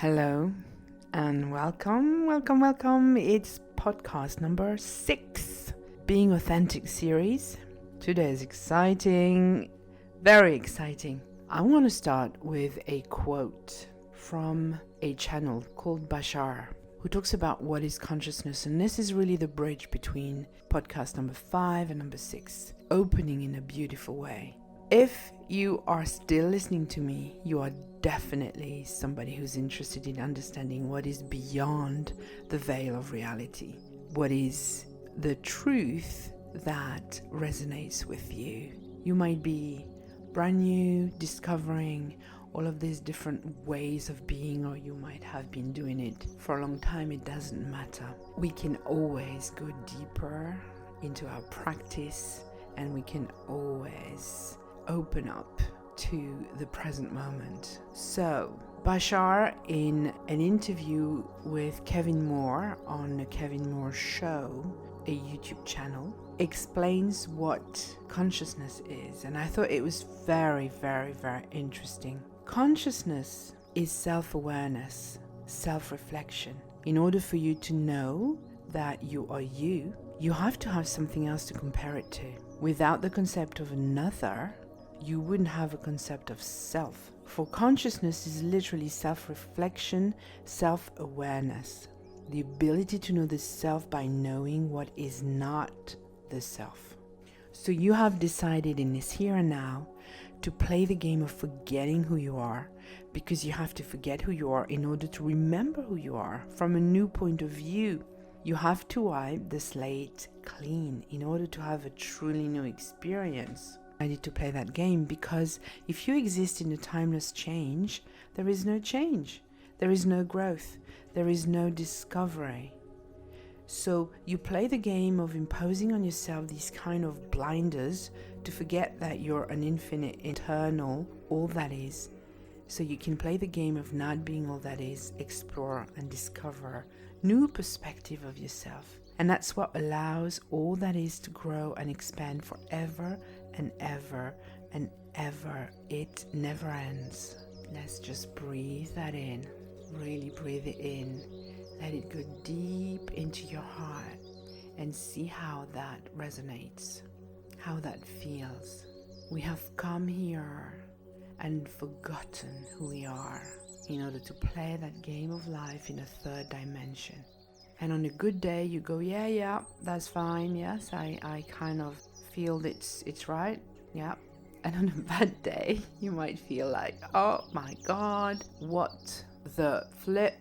Hello and welcome. It's podcast number 6, Being Authentic series. Today is exciting, very exciting. I want to start with a quote from a channel called Bashar, who talks about what is consciousness, and this is really the bridge between podcast number 5 and number 6, opening in a beautiful way. If you are still listening to me, you are definitely somebody who's interested in understanding what is beyond the veil of reality. What is the truth that resonates with you? You might be brand new, discovering all of these different ways of being, or you might have been doing it for a long time. It doesn't matter. We can always go deeper into our practice, and we can always open up to the present moment. So, Bashar, in an interview with Kevin Moore on the Kevin Moore Show, a YouTube channel, explains what consciousness is. And I thought it was very interesting. Consciousness is self-awareness, self-reflection. In order for you to know that you are you have to have something else to compare it to. Without the concept of another, you wouldn't have a concept of self. For consciousness is literally self-reflection, self-awareness. The ability to know the self by knowing what is not the self. So you have decided in this here and now to play the game of forgetting who you are, because you have to forget who you are in order to remember who you are from a new point of view. You have to wipe the slate clean in order to have a truly new experience. I need to play that game because if you exist in a timeless change, there is no change. There is no growth. There is no discovery. So you play the game of imposing on yourself these kind of blinders to forget that you're an infinite, eternal, all that is. So you can play the game of not being all that is, explore and discover new perspective of yourself. And that's what allows all that is to grow and expand forever and ever and ever. It never ends. Let's just breathe that in. Really breathe it in. Let it go deep into your heart and see how that resonates, how that feels. We have come here and forgotten who we are in order to play that game of life in a third dimension. And on a good day, you go, yeah, that's fine. Yes, I kind of feel it's right. Yeah. And on a bad day, you might feel like, oh my God, what the flip?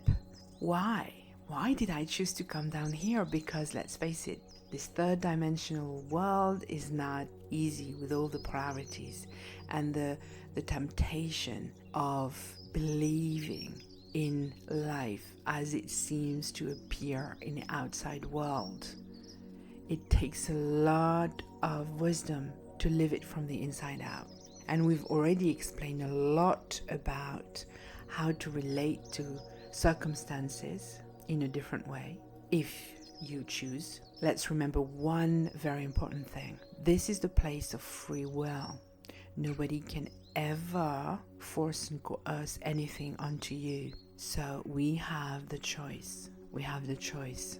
Why? Why did I choose to come down here? Because let's face it, this third dimensional world is not easy with all the polarities and the temptation of believing in life as it seems to appear in the outside world. It takes a lot of wisdom to live it from the inside out. And we've already explained a lot about how to relate to circumstances in a different way, if you choose. Let's remember one very important thing. This is the place of free will. Nobody can ever force and coerce anything onto you. So we have the choice. We have the choice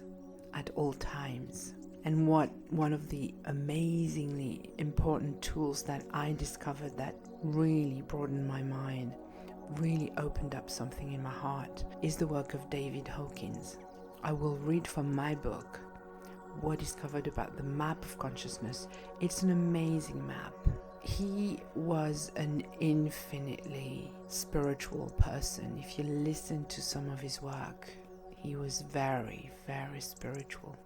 at all times. And one of the amazingly important tools that I discovered that really broadened my mind, really opened up something in my heart, is the work of David Hawkins. I will read from my book, What Discovered About the Map of Consciousness. It's an amazing map. He was an infinitely spiritual person. If you listen to some of his work, he was very spiritual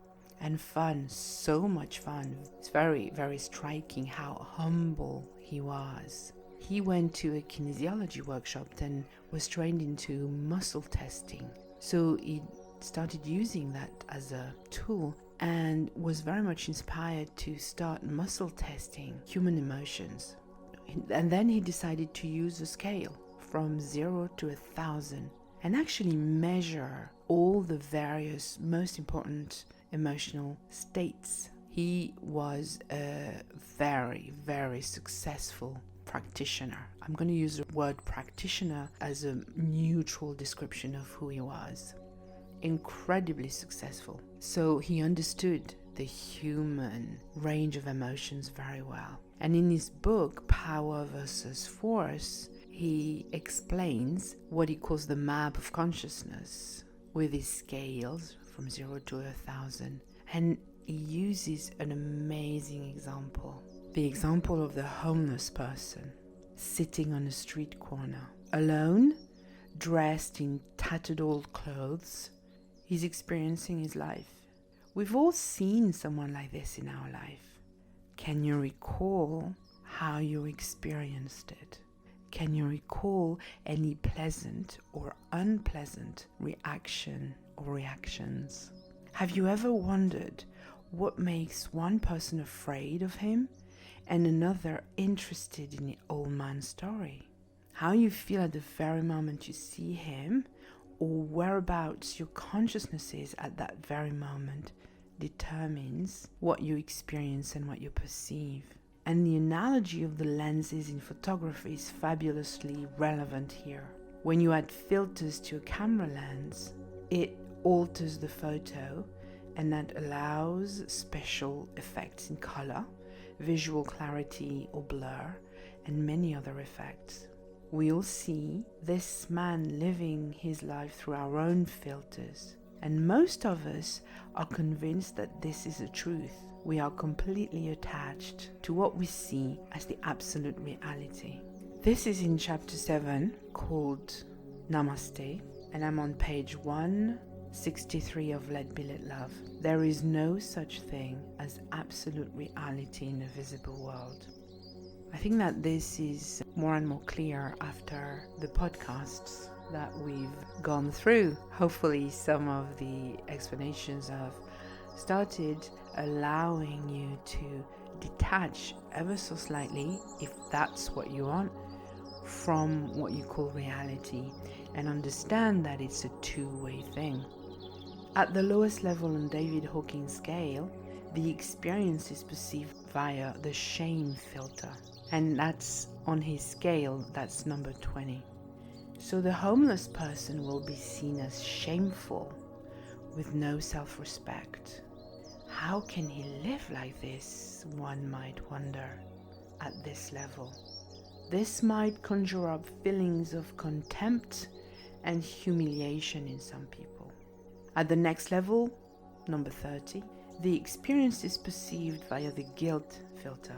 and fun, so much fun. It's very striking how humble he was. He went to a kinesiology workshop and was trained into muscle testing. So he started using that as a tool and was very much inspired to start muscle testing human emotions. And then he decided to use a scale from 0 to 1,000 and actually measure all the various most important emotional states. He was a very successful practitioner. I'm going to use the word practitioner as a neutral description of who he was. Incredibly successful. So he understood the human range of emotions very well. And in his book, Power versus Force, he explains what he calls the map of consciousness with his scales from 0 to 1,000. And he uses an amazing example. The example of the homeless person sitting on a street corner, alone, dressed in tattered old clothes. He's experiencing his life. We've all seen someone like this in our life. Can you recall how you experienced it? Can you recall any pleasant or unpleasant reaction or reactions? Have you ever wondered what makes one person afraid of him and another interested in the old man's story? How you feel at the very moment you see him, or whereabouts your consciousness is at that very moment, determines what you experience and what you perceive. And the analogy of the lenses in photography is fabulously relevant here. When you add filters to a camera lens, it alters the photo, and that allows special effects in color, visual clarity or blur, and many other effects. We'll see this man living his life through our own filters. And most of us are convinced that this is the truth. We are completely attached to what we see as the absolute reality. This is in chapter 7 called Namaste, and I'm on page 163 of Let Be Let Love. There is no such thing as absolute reality in the visible world. I think that this is more and more clear after the podcasts that we've gone through. Hopefully some of the explanations have started allowing you to detach ever so slightly, if that's what you want, from what you call reality, and understand that it's a two-way thing. At the lowest level on David Hawkins' scale, the experience is perceived via the shame filter, and that's on his scale, that's number 20. So the homeless person will be seen as shameful, with no self-respect. How can he live like this, one might wonder, at this level? This might conjure up feelings of contempt and humiliation in some people. At the next level, number 30, the experience is perceived via the guilt filter.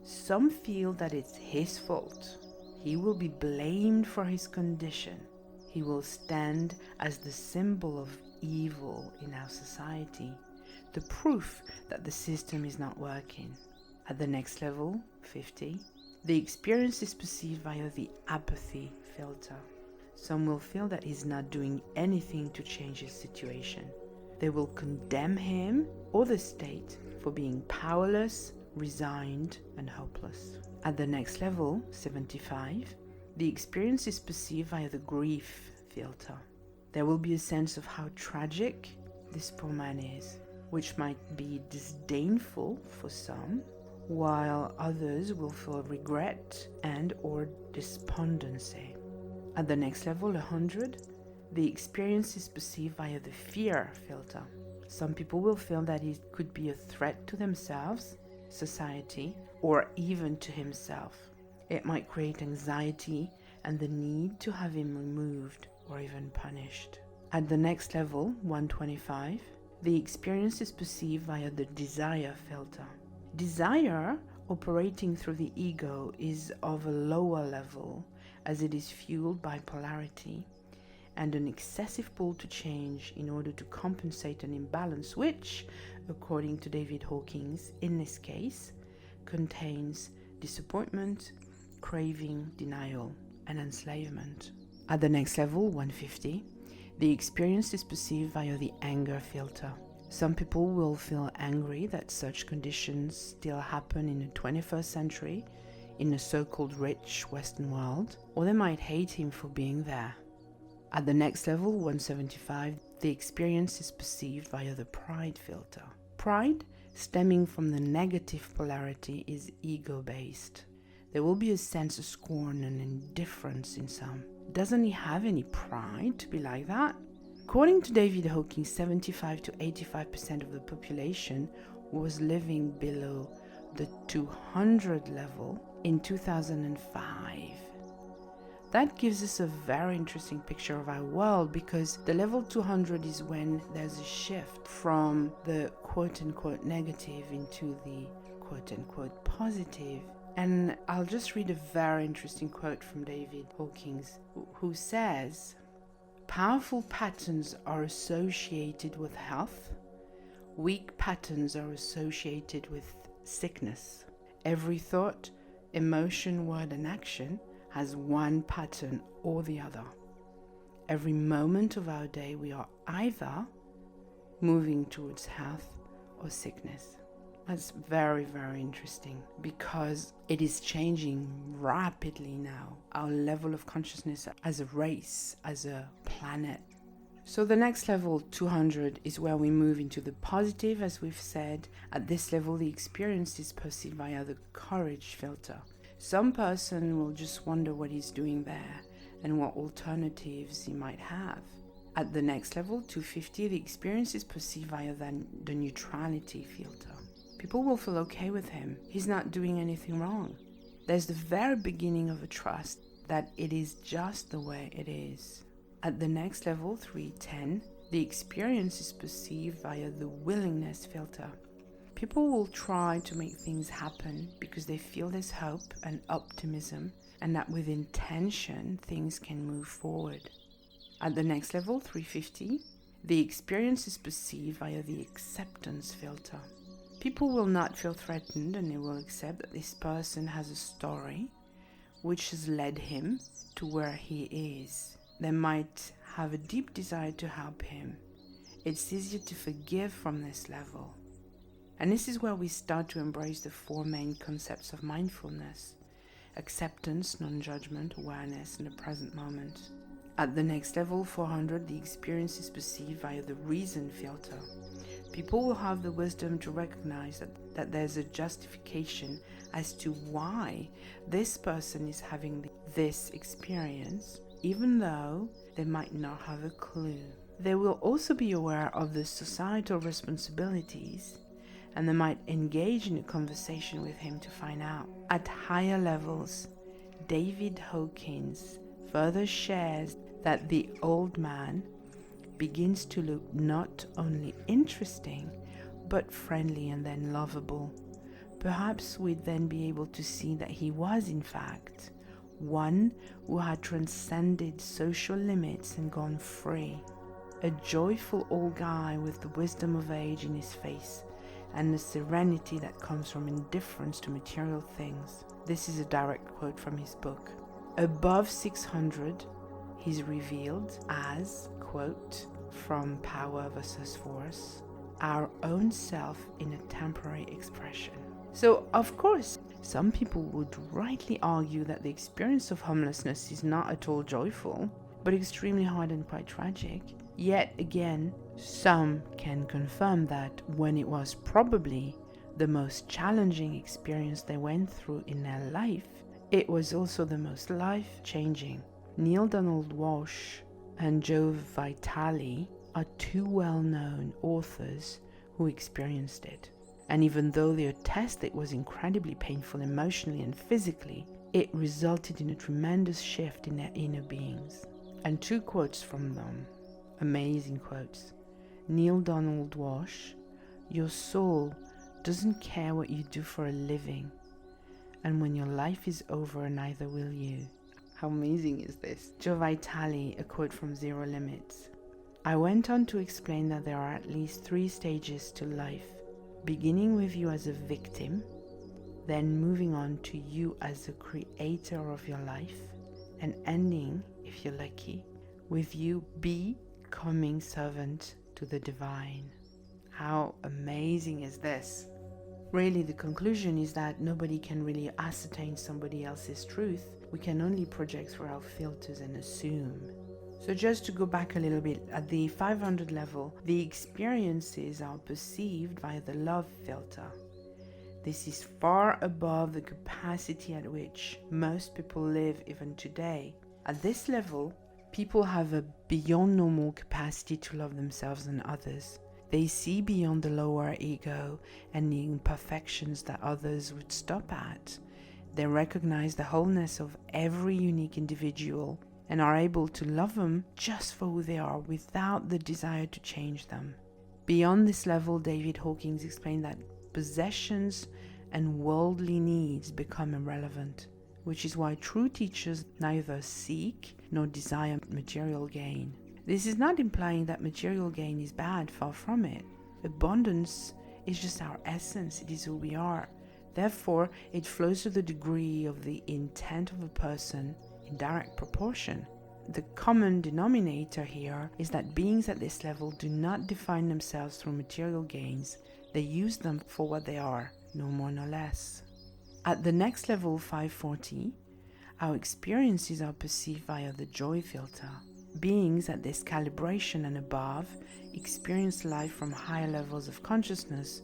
Some feel that it's his fault. He will be blamed for his condition. He will stand as the symbol of evil in our society, the proof that the system is not working. At the next level, 50, the experience is perceived via the apathy filter. Some will feel that he's not doing anything to change his situation. They will condemn him or the state for being powerless, resigned, and hopeless. At the next level, 75, the experience is perceived via the grief filter. There will be a sense of how tragic this poor man is, which might be disdainful for some, while others will feel regret and or despondency. At the next level, 100, the experience is perceived via the fear filter. Some people will feel that it could be a threat to themselves, society, or even to himself. It might create anxiety and the need to have him removed or even punished. At the next level, 125, the experience is perceived via the desire filter. Desire, operating through the ego, is of a lower level as it is fueled by polarity and an excessive pull to change in order to compensate an imbalance which, according to David Hawkins, in this case, contains disappointment, craving, denial, and enslavement. At the next level, 150, the experience is perceived via the anger filter. Some people will feel angry that such conditions still happen in the 21st century in the so-called rich Western world, or they might hate him for being there. At the next level, 175, the experience is perceived via the pride filter. Pride, stemming from the negative polarity, is ego-based. There will be a sense of scorn and indifference in some. Doesn't he have any pride to be like that? According to David Hawkins, 75 to 85% of the population was living below the 200 level in 2005. That gives us a very interesting picture of our world, because the level 200 is when there's a shift from the quote-unquote negative into the quote-unquote positive. And I'll just read a very interesting quote from David Hawkins, who says, "Powerful patterns are associated with health. Weak patterns are associated with sickness. Every thought, emotion, word, and action has one pattern or the other. Every moment of our day we are either moving towards health or sickness." That's very, very interesting, because it is changing rapidly now, our level of consciousness as a race, as a planet. So the next level, 200, is where we move into the positive, as we've said. At this level, the experience is perceived via the courage filter. Some person will just wonder what he's doing there and what alternatives he might have. At the next level, 250, the experience is perceived via the neutrality filter. People will feel okay with him. He's not doing anything wrong. There's the very beginning of a trust that it is just the way it is. At the next level, 310, the experience is perceived via the willingness filter. People will try to make things happen because they feel there's hope and optimism, and that with intention, things can move forward. At the next level, 350, the experience is perceived via the acceptance filter. People will not feel threatened, and they will accept that this person has a story which has led him to where he is. They might have a deep desire to help him. It's easier to forgive from this level. And this is where we start to embrace the four main concepts of mindfulness: acceptance, non-judgment, awareness, and the present moment. At the next level, 400, the experience is perceived via the reason filter. People will have the wisdom to recognize that there's a justification as to why this person is having this experience, even though they might not have a clue. They will also be aware of the societal responsibilities, and they might engage in a conversation with him to find out. At higher levels, David Hawkins further shares that the old man begins to look not only interesting, but friendly and then lovable. Perhaps we'd then be able to see that he was, in fact, one who had transcended social limits and gone free. A joyful old guy with the wisdom of age in his face and the serenity that comes from indifference to material things. This is a direct quote from his book. Above 600, he's revealed as, quote, from Power versus Force, our own self in a temporary expression. So, of course, some people would rightly argue that the experience of homelessness is not at all joyful, but extremely hard and quite tragic. Yet again, some can confirm that when it was probably the most challenging experience they went through in their life, it was also the most life-changing. Neil Donald Walsh and Joe Vitale are two well-known authors who experienced it. And even though they attest it was incredibly painful emotionally and physically, it resulted in a tremendous shift in their inner beings. And two quotes from them, amazing quotes. Neil Donald Walsh, "Your soul doesn't care what you do for a living, and when your life is over, neither will you." How amazing is this? Joe Vitale, a quote from Zero Limits. "I went on to explain that there are at least 3 stages to life, beginning with you as a victim, then moving on to you as the creator of your life, and ending, if you're lucky, with you becoming servant to the divine." How amazing is this? Really, the conclusion is that nobody can really ascertain somebody else's truth. We can only project through our filters and assume. So just to go back a little bit, at the 500 level, the experiences are perceived via the love filter. This is far above the capacity at which most people live even today. At this level, people have a beyond normal capacity to love themselves and others. They see beyond the lower ego and the imperfections that others would stop at. They recognize the wholeness of every unique individual and are able to love them just for who they are without the desire to change them. Beyond this level, David Hawkins explained that possessions and worldly needs become irrelevant, which is why true teachers neither seek nor desire material gain. This is not implying that material gain is bad, far from it. Abundance is just our essence, it is who we are. Therefore, it flows to the degree of the intent of a person in direct proportion. The common denominator here is that beings at this level do not define themselves through material gains. They use them for what they are, no more nor less. At the next level, 540, our experiences are perceived via the joy filter. Beings at this calibration and above experience life from higher levels of consciousness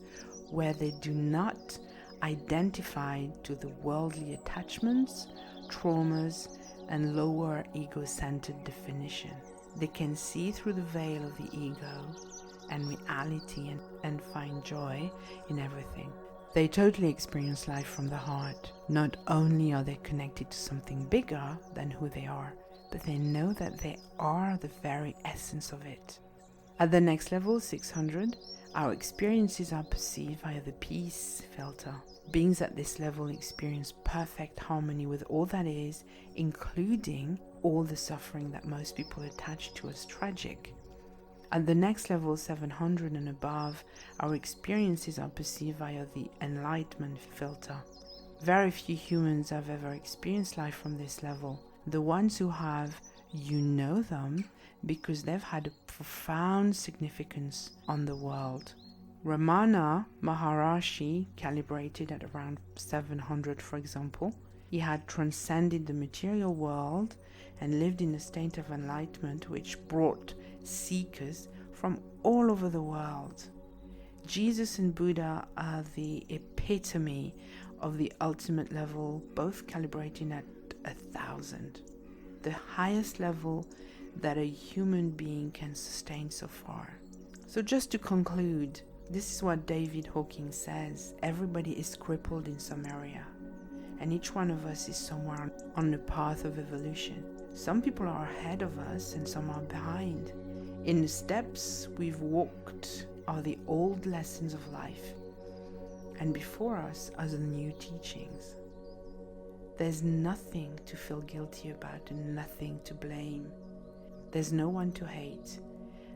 where they do not identify to the worldly attachments, traumas, and lower ego-centered definition. They can see through the veil of the ego and reality and find joy in everything. They totally experience life from the heart. Not only are they connected to something bigger than who they are, but they know that they are the very essence of it. At the next level, 600, our experiences are perceived via the peace filter. Beings at this level experience perfect harmony with all that is, including all the suffering that most people attach to as tragic. At the next level, 700 and above, our experiences are perceived via the enlightenment filter. Very few humans have ever experienced life from this level. The ones who have, you know them because they've had a profound significance on the world. Ramana Maharishi calibrated at around 700, for example. He had transcended the material world and lived in a state of enlightenment which brought seekers from all over the world. Jesus and Buddha are the epitome of the ultimate level, both calibrating at 1,000, the highest level that a human being can sustain so far. So just to conclude, this is what David Hawkins says: everybody is crippled in some area, and each one of us is somewhere on the path of evolution. Some people are ahead of us and some are behind. In the steps we've walked are the old lessons of life, and before us are the new teachings. There's nothing to feel guilty about and nothing to blame. There's no one to hate,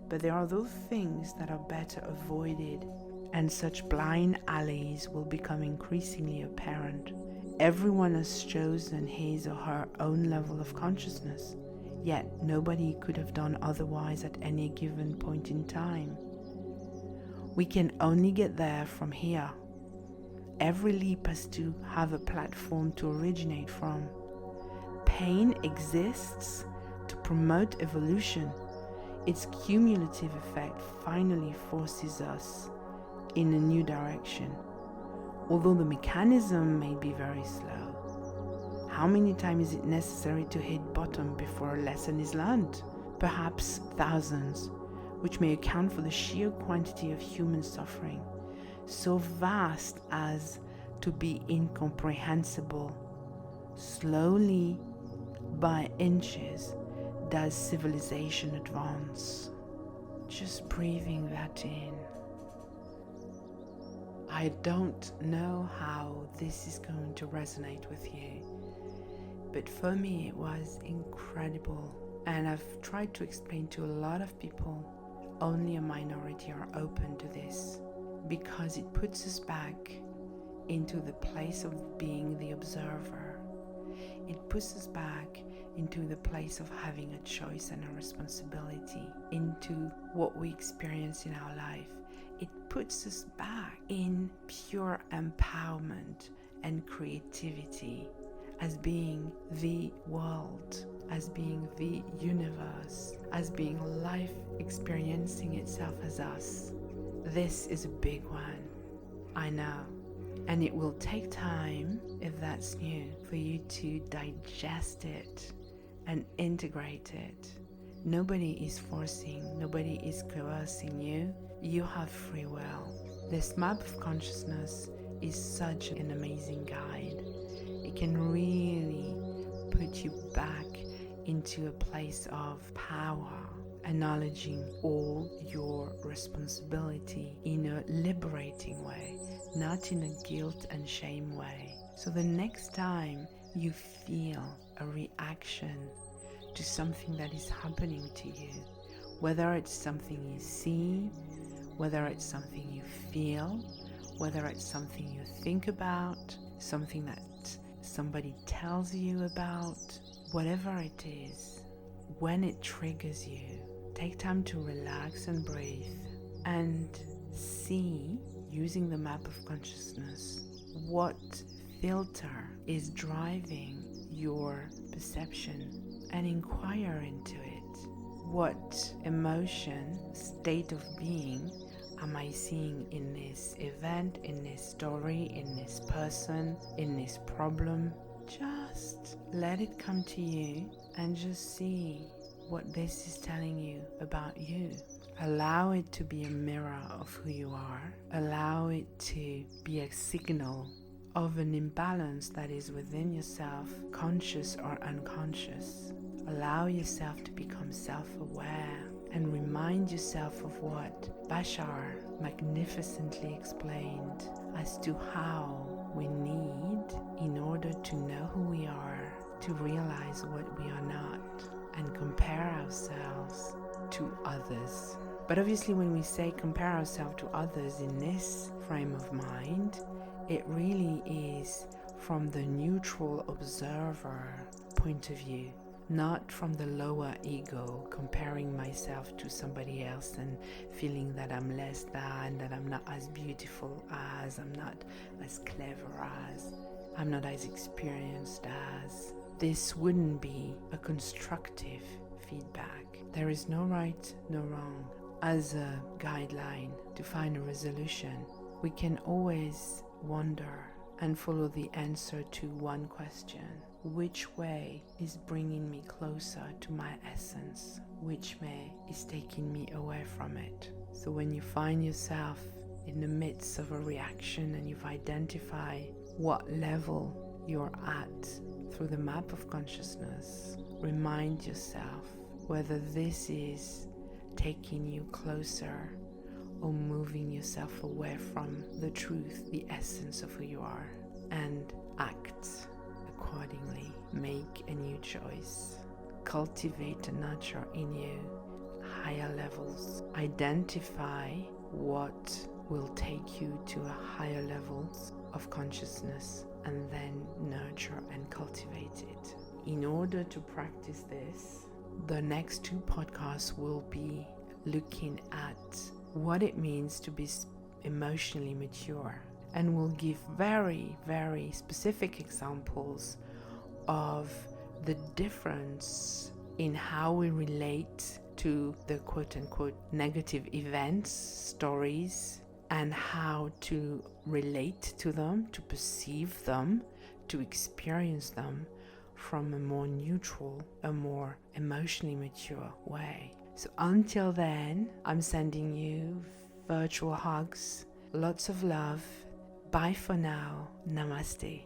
but there are those things that are better avoided, and such blind alleys will become increasingly apparent. Everyone has chosen his or her own level of consciousness, yet nobody could have done otherwise at any given point in time. We can only get there from here. Every leap has to have a platform to originate from. Pain exists to promote evolution. Its cumulative effect finally forces us in a new direction, although the mechanism may be very slow. How many times is it necessary to hit bottom before a lesson is learned? Perhaps thousands, which may account for the sheer quantity of human suffering, so vast as to be incomprehensible. Slowly, by inches, does civilization advance. Just breathing that in. I don't know how this is going to resonate with you, but for me it was incredible, and I've tried to explain to a lot of people. Only a minority are open to this, because it puts us back into the place of being the observer. It puts us back into the place of having a choice and a responsibility, into what we experience in our life. It puts us back in pure empowerment and creativity, as being the world, as being the universe, as being life experiencing itself as us. This is a big one, I know. And it will take time, if that's new, for you to digest it and integrate it. Nobody is forcing, nobody is coercing you. You have free will. This map of consciousness is such an amazing guide. It can really put you back into a place of power, acknowledging all your responsibility in a liberating way, not in a guilt and shame way. So the next time you feel a reaction to something that is happening to you, whether it's something you see, whether it's something you feel, whether it's something you think about, something that somebody tells you about, whatever it is, when it triggers you, take time to relax and breathe and see, using the map of consciousness, what filter is driving your perception, and inquire into it. What emotion, state of being am I seeing in this event, in this story, in this person, in this problem? Just let it come to you and just see what this is telling you about you. Allow it to be a mirror of who you are. Allow it to be a signal of an imbalance that is within yourself, conscious or unconscious. Allow yourself to become self-aware and remind yourself of what Bashar magnificently explained as to how we need, in order to know who we are, to realize what we are not and compare ourselves to others. But obviously when we say compare ourselves to others in this frame of mind, it really is from the neutral observer point of view, not from the lower ego, comparing myself to somebody else and feeling that I'm less than, that I'm not as beautiful as, I'm not as clever as, I'm not as experienced as. This wouldn't be a constructive feedback. There is no right, no wrong. As a guideline to find a resolution, we can always wonder and follow the answer to one question. Which way is bringing me closer to my essence? Which way is taking me away from it? So when you find yourself in the midst of a reaction and you've identified what level you're at through the map of consciousness, remind yourself whether this is taking you closer or moving yourself away from the truth, the essence of who you are, and act accordingly. Make a new choice. Cultivate and nurture in you higher levels. Identify what will take you to a higher levels of consciousness, and then nurture and cultivate it. In order to practice this, the next 2 podcasts will be looking at what it means to be emotionally mature, and we'll give very, very specific examples of the difference in how we relate to the quote-unquote negative events, stories, and how to relate to them, to perceive them, to experience them from a more neutral, a more emotionally mature way. So until then, I'm sending you virtual hugs, lots of love. Bye for now. Namaste.